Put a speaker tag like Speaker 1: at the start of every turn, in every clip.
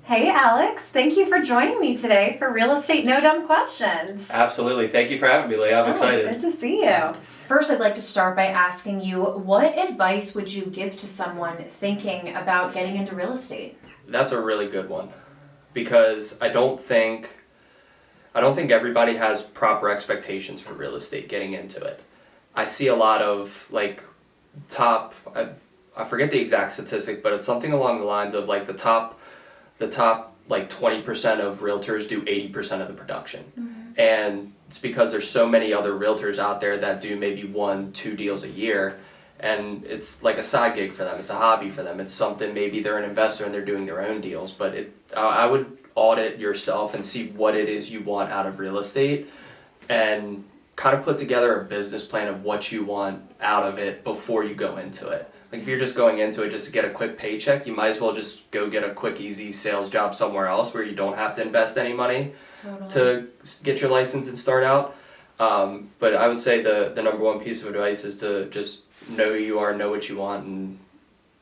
Speaker 1: Hey Alex, thank you for joining me today for Real Estate No Dumb Questions.
Speaker 2: Absolutely. Thank you for having me, Leah. I'm excited.
Speaker 1: It's good to see you. First, I'd like to start by asking you, what advice would you give to someone thinking about getting into real estate?
Speaker 2: That's a really good one because I don't think everybody has proper expectations for real estate getting into it. I see a lot of I forget the exact statistic, but it's something along the lines of like the top 20% of realtors do 80% of the production. Mm-hmm. And it's because there's so many other realtors out there that do maybe 1-2 deals a year, and it's like a side gig for them. It's a hobby for them. It's something, maybe they're an investor and they're doing their own deals, but I would audit yourself and see what it is you want out of real estate and kind of put together a business plan of what you want out of it before you go into it. Like if you're just going into it just to get a quick paycheck, you might as well just go get a quick, easy sales job somewhere else where you don't have to invest any money to get your license and start out. But I would say the number one piece of advice is to just know who you are, know what you want, and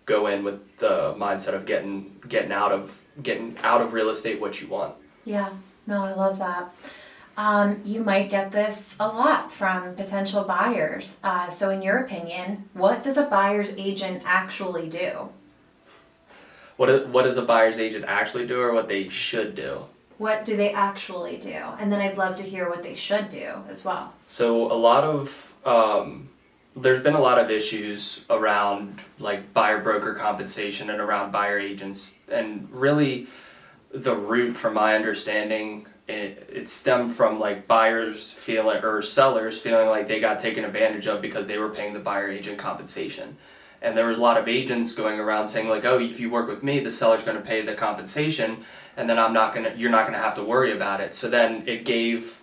Speaker 2: go in with the mindset of getting out of real estate what you want.
Speaker 1: Yeah, no, I love that. You might get this a lot from potential buyers. So in your opinion, what does a buyer's agent actually do?
Speaker 2: What does a buyer's agent actually do, or what they should do?
Speaker 1: What do they actually do? And then I'd love to hear what they should do as well.
Speaker 2: So there's been a lot of issues around like buyer broker compensation and around buyer agents, and really the root, from my understanding, it stemmed from like buyers feeling or sellers feeling like they got taken advantage of because they were paying the buyer agent compensation. And there was a lot of agents going around saying like, oh, if you work with me, the seller's going to pay the compensation, and then you're not going to have to worry about it. So then it gave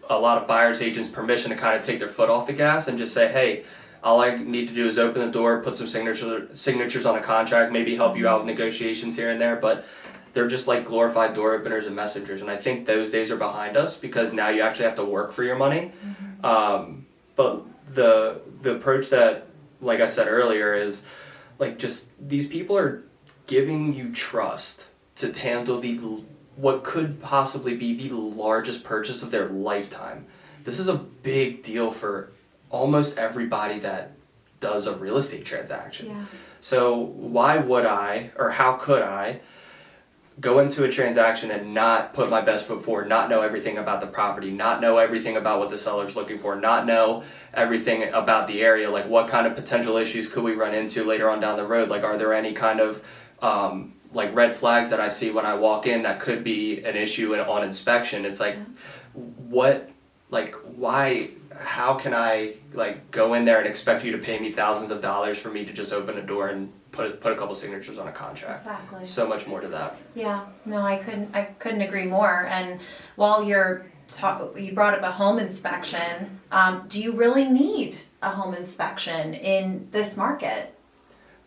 Speaker 2: a lot of buyers agents permission to kind of take their foot off the gas and just say, hey, all I need to do is open the door, put some signatures on a contract, maybe help you out with negotiations here and there, but they're just like glorified door openers and messengers. And I think those days are behind us because now you actually have to work for your money. Mm-hmm. But the approach that, like I said earlier, is like just these people are giving you trust to handle what could possibly be the largest purchase of their lifetime. This is a big deal for almost everybody that does a real estate transaction. Yeah. So why would I, or how could I, go into a transaction and not put my best foot forward, not know everything about the property, not know everything about what the seller's looking for, not know everything about the area, like what kind of potential issues could we run into later on down the road? Like, are there any kind of like red flags that I see when I walk in that could be an issue on inspection? It's like, why, how can I like go in there and expect you to pay me thousands of dollars for me to just open a door and put a couple signatures on a contract?
Speaker 1: Exactly.
Speaker 2: So much more to that.
Speaker 1: Yeah, no, I couldn't agree more. And while you brought up a home inspection, do you really need a home inspection in this market?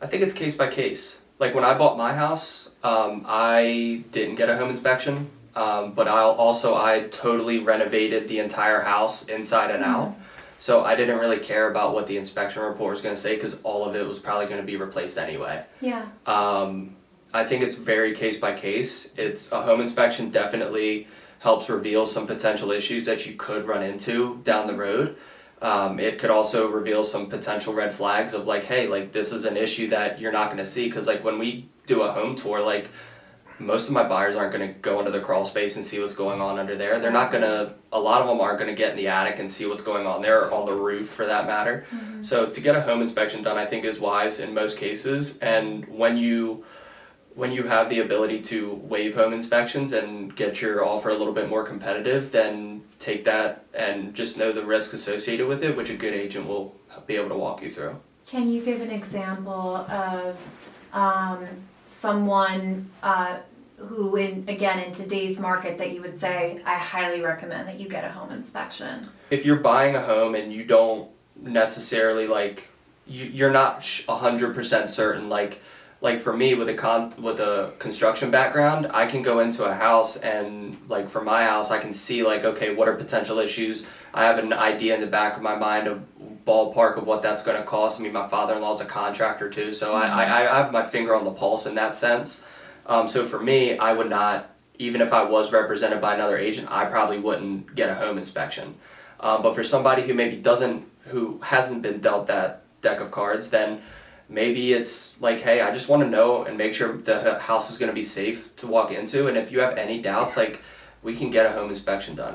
Speaker 2: I think it's case by case. Like when I bought my house, I didn't get a home inspection, but I totally renovated the entire house inside and out. So I didn't really care about what the inspection report was going to say because all of it was probably going to be replaced anyway. Yeah. I think it's very case by case. It's a home inspection definitely helps reveal some potential issues that you could run into down the road. It could also reveal some potential red flags of like, hey, like this is an issue that you're not going to see, because like when we do a home tour, like most of my buyers aren't going to go into the crawl space and see what's going on under there. They're not going to, a lot of them aren't going to get in the attic and see what's going on there, or on the roof for that matter. Mm-hmm. So to get a home inspection done, I think is wise in most cases. And when you have the ability to waive home inspections and get your offer a little bit more competitive, then take that and just know the risk associated with it, which a good agent will be able to walk you through.
Speaker 1: Can you give an example of someone who, in today's market, that you would say, I highly recommend that you get a home inspection?
Speaker 2: If you're buying a home and you don't necessarily you're not 100% certain, like for me with a construction background, I can go into a house and like for my house, I can see like, okay, what are potential issues? I have an idea in the back of my mind of ballpark of what that's going to cost. I mean, my father-in-law's a contractor too, so I have my finger on the pulse in that sense. So for me, I would not, even if I was represented by another agent, I probably wouldn't get a home inspection. But for somebody who maybe who hasn't been dealt that deck of cards, then maybe it's like, hey, I just want to know and make sure the house is going to be safe to walk into. And if you have any doubts, like, we can get a home inspection done.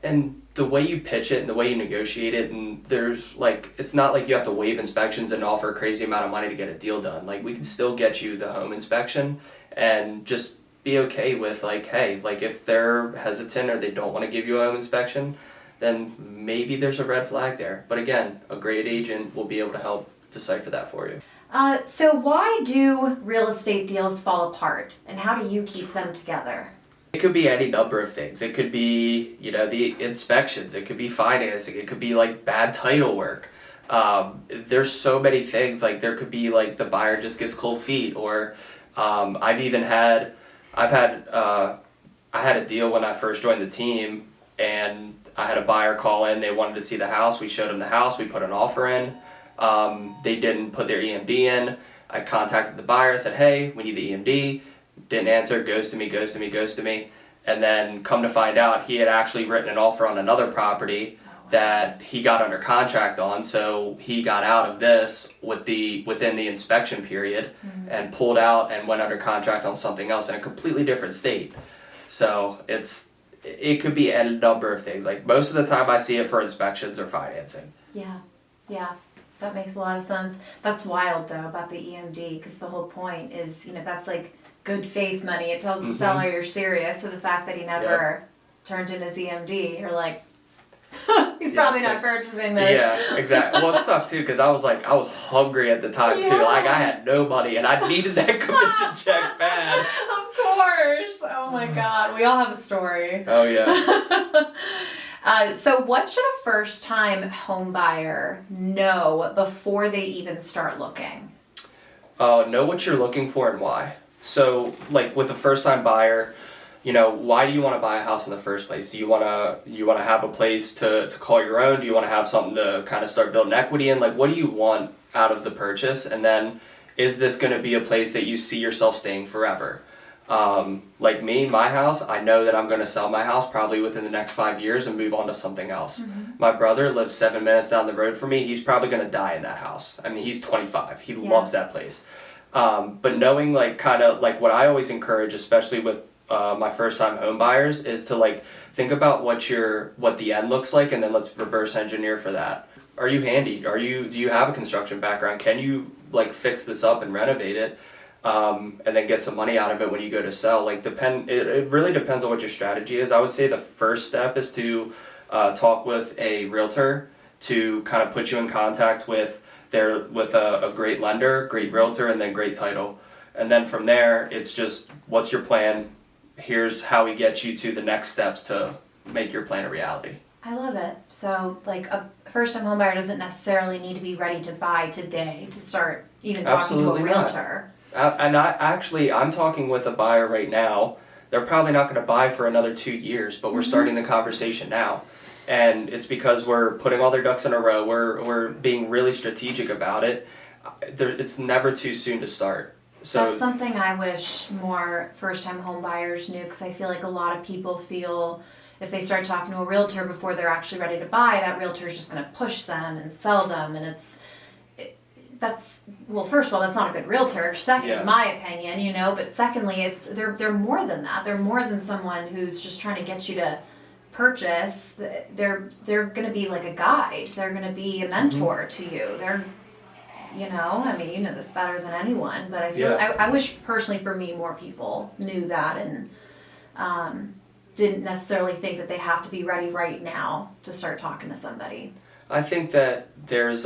Speaker 2: And the way you pitch it and the way you negotiate it, and there's like, it's not like you have to waive inspections and offer a crazy amount of money to get a deal done. Like, we can still get you the home inspection and just be okay with like, hey, like if they're hesitant or they don't want to give you a home inspection, then maybe there's a red flag there. But again, a great agent will be able to help decipher that for you.
Speaker 1: So why do real estate deals fall apart, and how do you keep them together?
Speaker 2: It could be any number of things. It could be, the inspections. It could be financing. It could be like bad title work. There's so many things. Like, there could be like the buyer just gets cold feet, or I had a deal when I first joined the team, and I had a buyer call in. They wanted to see the house. We showed them the house. We put an offer in. They didn't put their EMD in. I contacted the buyer, said, hey, we need the EMD. Didn't answer, goes to me. And then come to find out, he had actually written an offer on another property that he got under contract on. So he got out of this within the inspection period and pulled out and went under contract on something else in a completely different state. So it could be a number of things. Like, most of the time I see it for inspections or financing.
Speaker 1: Yeah, that makes a lot of sense. That's wild though about the EMD, because the whole point is, that's like good faith money. It tells the seller you're serious. So the fact that he never turned in his EMD, you're like, he's probably not purchasing this.
Speaker 2: Yeah, exactly. Well, it sucked too, because I was hungry at the time too. Like, I had no money and I needed that commission check bad.
Speaker 1: Of course. Oh my God. We all have a story.
Speaker 2: Oh yeah.
Speaker 1: So what should a first-time home buyer know before they even start looking?
Speaker 2: Know what you're looking for and why. So, like, with a first-time buyer, why do you want to buy a house in the first place? Do you want to have a place to call your own? Do you want to have something to kind of start building equity in? Like, what do you want out of the purchase? And then, is this going to be a place that you see yourself staying forever? Like me, my house, I know that I'm going to sell my house probably within the next 5 years and move on to something else. My brother lives 7 minutes down the road from me. He's probably going to die in that house. I mean, he's 25. He loves that place. But knowing, like, kind of like what I always encourage, especially with my first time home buyers, is to like think about what the end looks like, and then let's reverse engineer for that. Are you handy? Do you have a construction background? Can you like fix this up and renovate it? And then get some money out of it when you go to sell. Like, it really depends on what your strategy is. I would say the first step is to talk with a realtor to kind of put you in contact with a great lender, great realtor, and then great title. And then from there, it's just, what's your plan? Here's how we get you to the next steps to make your plan a reality.
Speaker 1: I love it. So, like, a first-time home buyer doesn't necessarily need to be ready to buy today to start even talking to a realtor.
Speaker 2: And I'm talking with a buyer right now. They're probably not going to buy for another 2 years, but we're starting the conversation now. And it's because we're putting all their ducks in a row. We're being really strategic about it. It's never too soon to start. So
Speaker 1: that's something I wish more first-time home buyers knew, because I feel like a lot of people feel if they start talking to a realtor before they're actually ready to buy, that realtor is just going to push them and sell them, and first of all, that's not a good realtor. Second, in my opinion, but secondly, they're more than that. They're more than someone who's just trying to get you to purchase. They're going to be like a guide. They're going to be a mentor to you. They're, I mean, you know this better than anyone, but I feel I wish personally for me more people knew that and didn't necessarily think that they have to be ready right now to start talking to somebody.
Speaker 2: I think that there's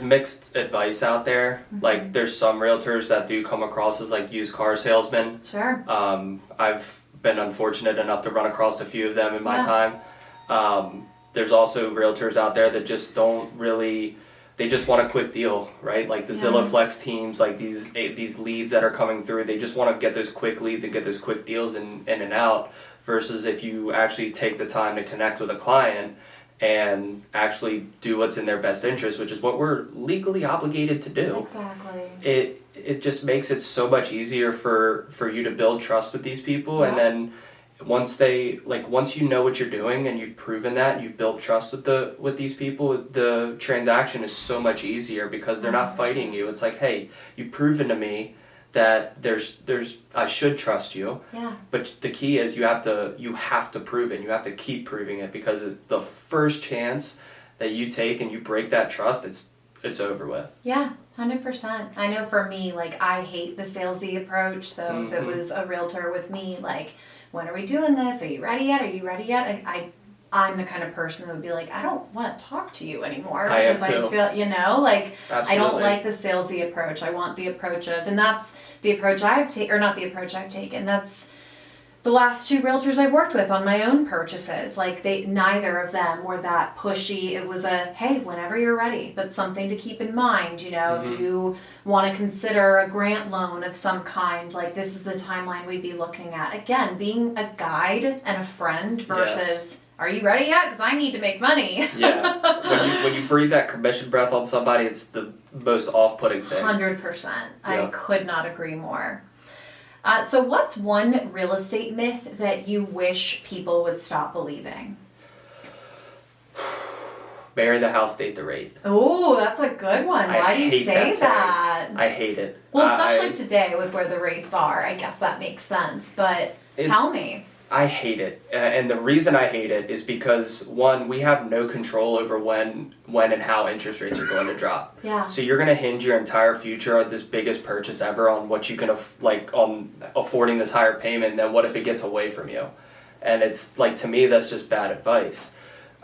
Speaker 2: mixed advice out there. Like, there's some realtors that do come across as like used car salesmen.
Speaker 1: Sure.
Speaker 2: I've been unfortunate enough to run across a few of them in my time. There's also realtors out there that just they just want a quick deal, right? Like the Zillow Flex teams, like these leads that are coming through, they just want to get those quick leads and get those quick deals in and out, versus if you actually take the time to connect with a client and actually do what's in their best interest, which is what we're legally obligated to do.
Speaker 1: Exactly.
Speaker 2: it just makes it so much easier for you to build trust with these people. And then once you know what you're doing and you've proven that, you've built trust with these people, the transaction is so much easier because they're not fighting you. It's like, hey, you've proven to me that there's I should trust you.
Speaker 1: Yeah.
Speaker 2: But the key is you have to prove it. You have to keep proving it, because the first chance that you take and you break that trust, it's over with.
Speaker 1: Yeah, 100%. I know for me, like, I hate the salesy approach. So if it was a realtor with me, like, when are we doing this? Are you ready yet? Are you ready yet? And I'm the kind of person that would be like, I don't want to talk to you anymore, because I feel, you know, like,
Speaker 2: Absolutely.
Speaker 1: I don't like the salesy approach. I want the approach of, and that's the approach I've taken, or not the approach I've taken. That's the last 2 realtors I've worked with on my own purchases. Like, neither of them were that pushy. It was a, hey, whenever you're ready, but something to keep in mind, you know, if you want to consider a grant loan of some kind, like, this is the timeline we'd be looking at. Again, being a guide and a friend versus, are you ready yet? Because I need to make money.
Speaker 2: Yeah. When you breathe that commission breath on somebody, it's the most off-putting thing.
Speaker 1: 100%. I could not agree more. So what's one real estate myth that you wish people would stop believing?
Speaker 2: Marry the house, date the rate.
Speaker 1: Oh, that's a good one. Why do you say that?
Speaker 2: I hate it.
Speaker 1: Well, especially today with where the rates are. I guess that makes sense. But tell me.
Speaker 2: I hate it. And the reason I hate it is because, one, we have no control over when and how interest rates are going to drop.
Speaker 1: Yeah.
Speaker 2: So you're going to hinge your entire future on this biggest purchase ever on what you can, on affording this higher payment. And then what if it gets away from you? And it's like, to me, that's just bad advice.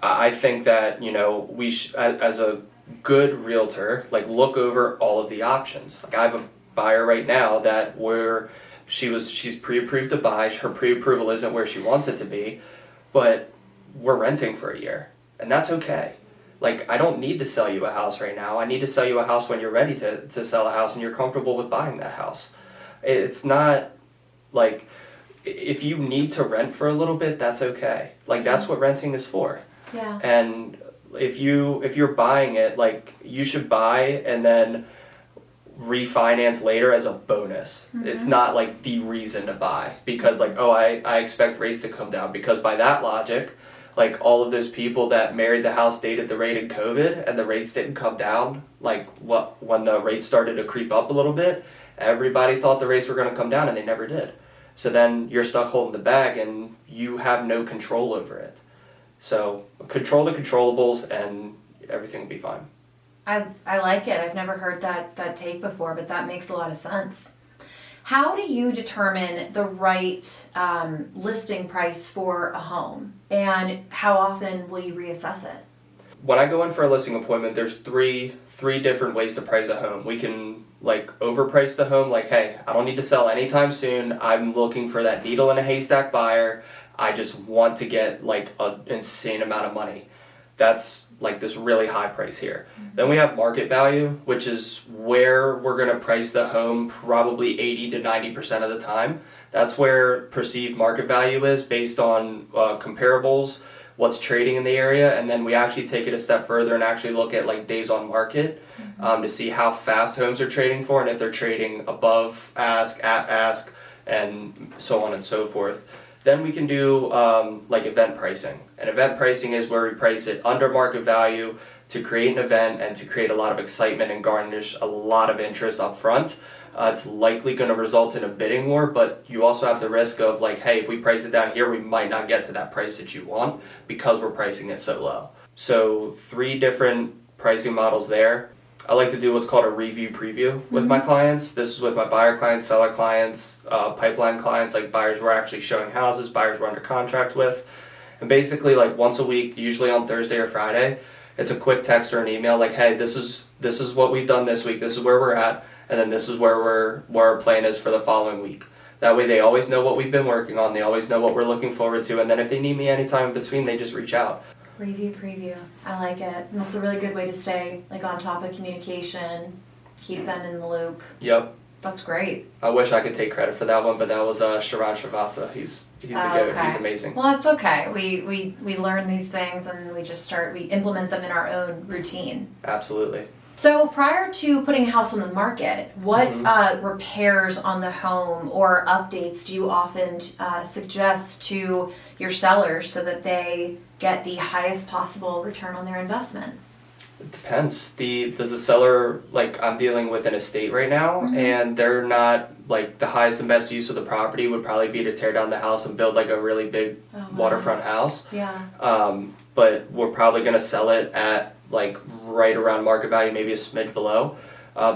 Speaker 2: I think that, you know, we as a good realtor, like, look over all of the options. Like, I have a buyer right now that she's pre-approved to buy. Her pre-approval isn't where she wants it to be, but we're renting for a year, and that's okay. Like, I don't need to sell you a house right now. I need to sell you a house when you're ready to sell a house and you're comfortable with buying that house. It's not like, if you need to rent for a little bit, that's okay. Like, that's what renting is for.
Speaker 1: Yeah.
Speaker 2: And if you're buying it, like, you should buy and then refinance later as a bonus. It's not like the reason to buy, because, like, oh, I expect rates to come down, because by that logic, like, all of those people that married the house, dated the rate in COVID, and the rates didn't come down, like, when the rates started to creep up a little bit, everybody thought the rates were going to come down, and they never did. So then you're stuck holding the bag and you have no control over it. So control the controllables and everything will be fine.
Speaker 1: I like it. I've never heard that take before, but that makes a lot of sense. How do you determine the right listing price for a home, and how often will you reassess it?
Speaker 2: When I go in for a listing appointment, there's three different ways to price a home. We can, like, overprice the home, like, hey, I don't need to sell anytime soon. I'm looking for that needle in a haystack buyer. I just want to get, like, an insane amount of money. That's like this really high price here. Then we have market value, which is where we're going to price the home probably 80 to 90% of the time. That's where perceived market value is based on comparables, what's trading in the area, and then we actually take it a step further and actually look at, like, days on market to see how fast homes are trading for, and if they're trading above ask, at ask, and so on and so forth. Then we can do like event pricing. And event pricing is where we price it under market value to create an event and to create a lot of excitement and garnish a lot of interest up front. It's likely going to result in a bidding war, but you also have the risk of, like, hey, if we price it down here, we might not get to that price that you want because we're pricing it so low. So 3 different pricing models there. I like to do what's called a review preview with my clients. This is with my buyer clients, seller clients, pipeline clients, like buyers we're actually showing houses, buyers we're under contract with. And basically, like, once a week, usually on Thursday or Friday, it's a quick text or an email, like, hey, this is what we've done this week, this is where we're at, and then this is where our plan is for the following week. That way they always know what we've been working on, they always know what we're looking forward to, and then if they need me anytime in between, they just reach out.
Speaker 1: Review preview. I like it. And that's a really good way to stay, like, on top of communication, keep them in the loop.
Speaker 2: Yep.
Speaker 1: That's great.
Speaker 2: I wish I could take credit for that one, but that was Sharon Srivatsa. He's the goat.
Speaker 1: Okay.
Speaker 2: He's amazing.
Speaker 1: Well, that's okay. We learn these things and we implement them in our own routine.
Speaker 2: Absolutely.
Speaker 1: So prior to putting a house on the market, what
Speaker 2: Mm-hmm.
Speaker 1: repairs on the home or updates do you often suggest to your sellers so that they get the highest possible return on their investment?
Speaker 2: It depends. Does the seller, like, I'm dealing with an estate right now, and they're not like the highest and best use of the property would probably be to tear down the house and build like a really big
Speaker 1: Oh, wow.
Speaker 2: waterfront house.
Speaker 1: Yeah.
Speaker 2: But we're probably gonna sell it at like right around market value, maybe a smidge below,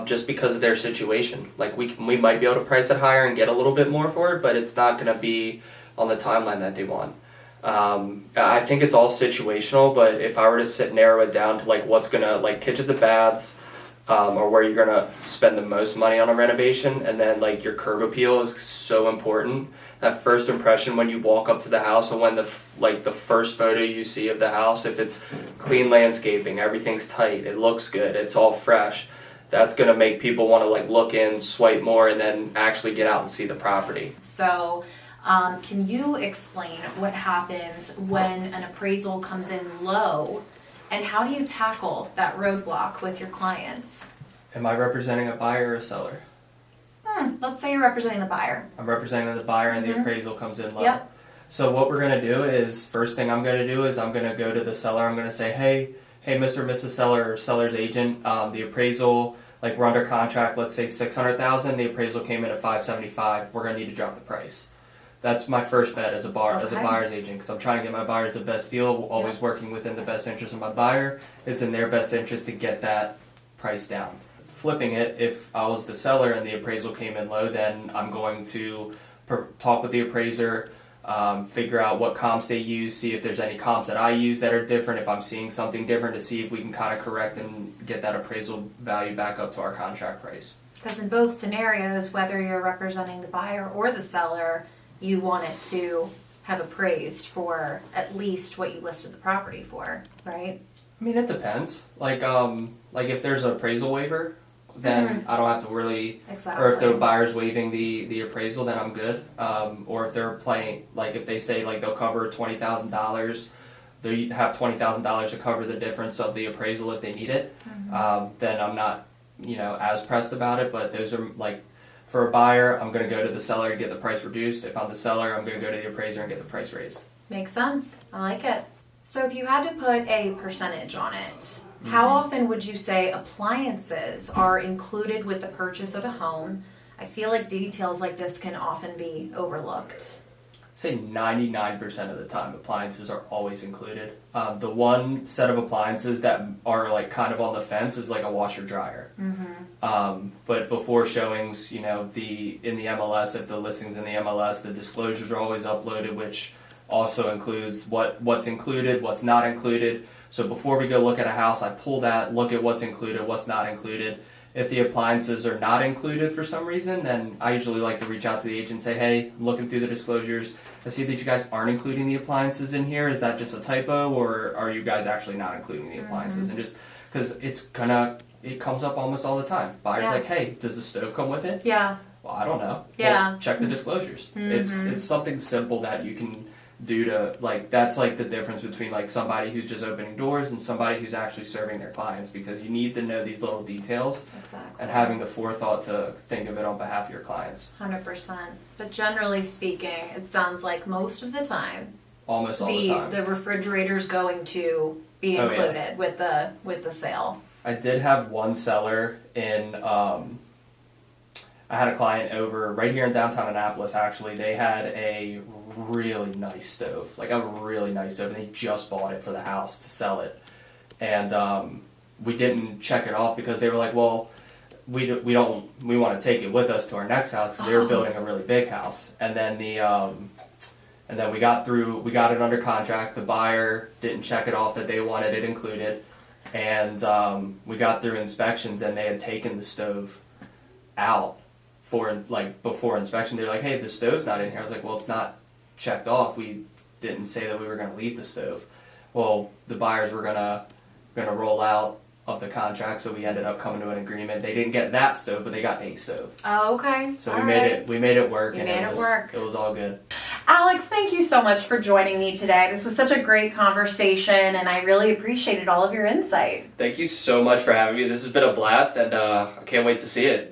Speaker 2: just because of their situation. Like we might be able to price it higher and get a little bit more for it, but it's not gonna be on the timeline that they want. I think it's all situational, but if I were to narrow it down to like what's gonna like kitchens and baths, or where you're gonna spend the most money on a renovation, and then like your curb appeal is so important. That first impression when you walk up to the house, and when the first photo you see of the house, if it's clean landscaping, everything's tight, it looks good, it's all fresh, that's gonna make people want to like look in, swipe more, and then actually get out and see the property.
Speaker 1: So, can you explain what happens when an appraisal comes in low, and how do you tackle that roadblock with your clients?
Speaker 2: Am I representing a buyer or a seller?
Speaker 1: Let's say you're representing the buyer.
Speaker 2: I'm representing the buyer, and the appraisal comes in low.
Speaker 1: Yep.
Speaker 2: So what we're gonna do is, first thing I'm gonna do is I'm gonna go to the seller. I'm gonna say, hey, Mr. or Mrs. Seller or seller's agent, the appraisal, like we're under contract, let's say 600,000. The appraisal came in at 575. We're gonna need to drop the price. That's my first bet as a buyer's agent, because I'm trying to get my buyers the best deal. Always working within the best interest of my buyer. It's in their best interest to get that price down. Flipping it, if I was the seller and the appraisal came in low, then I'm going to talk with the appraiser, figure out what comps they use, see if there's any comps that I use that are different, if I'm seeing something different, to see if we can kind of correct and get that appraisal value back up to our contract price.
Speaker 1: Because in both scenarios, whether you're representing the buyer or the seller, you want it to have appraised for at least what you listed the property for, right?
Speaker 2: I mean, it depends. Like if there's an appraisal waiver, then I don't have to really,
Speaker 1: Exactly.
Speaker 2: or if the buyer's waiving the appraisal, then I'm good. Or if they're playing, like if they say like they'll cover $20,000, they have $20,000 to cover the difference of the appraisal if they need it, then I'm not, as pressed about it. But those are like, for a buyer, I'm going to go to the seller to get the price reduced. If I'm the seller, I'm going to go to the appraiser and get the price raised.
Speaker 1: Makes sense. I like it. So if you had to put a percentage on it, how often would you say appliances are included with the purchase of a home? I feel like details like this can often be overlooked.
Speaker 2: I'd say 99% of the time, appliances are always included. The one set of appliances that are like kind of on the fence is like a washer dryer. But before showings, in the MLS, if the listing's in the MLS, the disclosures are always uploaded, which also includes what's included, what's not included. So before we go look at a house, I pull that, look at what's included, what's not included. If the appliances are not included for some reason, then I usually like to reach out to the agent and say, hey, I'm looking through the disclosures. I see that you guys aren't including the appliances in here. Is that just a typo, or are you guys actually not including the appliances? And just because it comes up almost all the time. Buyer's like, hey, does the stove come with it?
Speaker 1: Yeah.
Speaker 2: Well, I don't know.
Speaker 1: Yeah.
Speaker 2: Well, check the disclosures. It's something simple that you can do to, like, that's like the difference between like somebody who's just opening doors and somebody who's actually serving their clients, because you need to know these little details.
Speaker 1: Exactly.
Speaker 2: And having the forethought to think of it on behalf of your clients.
Speaker 1: 100%. But generally speaking, it sounds like most of the time,
Speaker 2: Almost all the time.
Speaker 1: the refrigerator's going to be included with the sale.
Speaker 2: I did have one seller in, I had a client over right here in downtown Annapolis, actually. They had a really nice stove, and they just bought it for the house to sell it. And we didn't check it off because they were like, well, we want to take it with us to our next house, because they were building a really big house. And then we got it under contract. The buyer didn't check it off that they wanted it included. And we got through inspections, and they had taken the stove out before inspection. They're like, hey, the stove's not in here. I was like, well, it's not checked off. We didn't say that we were going to leave the stove. Well, the buyers were gonna roll out of the contract, so we ended up coming to an agreement. They didn't get that stove, but they got a stove.
Speaker 1: Oh, okay.
Speaker 2: So we made it work.
Speaker 1: You
Speaker 2: and
Speaker 1: made it work.
Speaker 2: It was all good.
Speaker 1: Alex, thank you so much for joining me today. This was such a great conversation, and I really appreciated all of your insight.
Speaker 2: Thank you so much for having me. This has been a blast, and I can't wait to see it.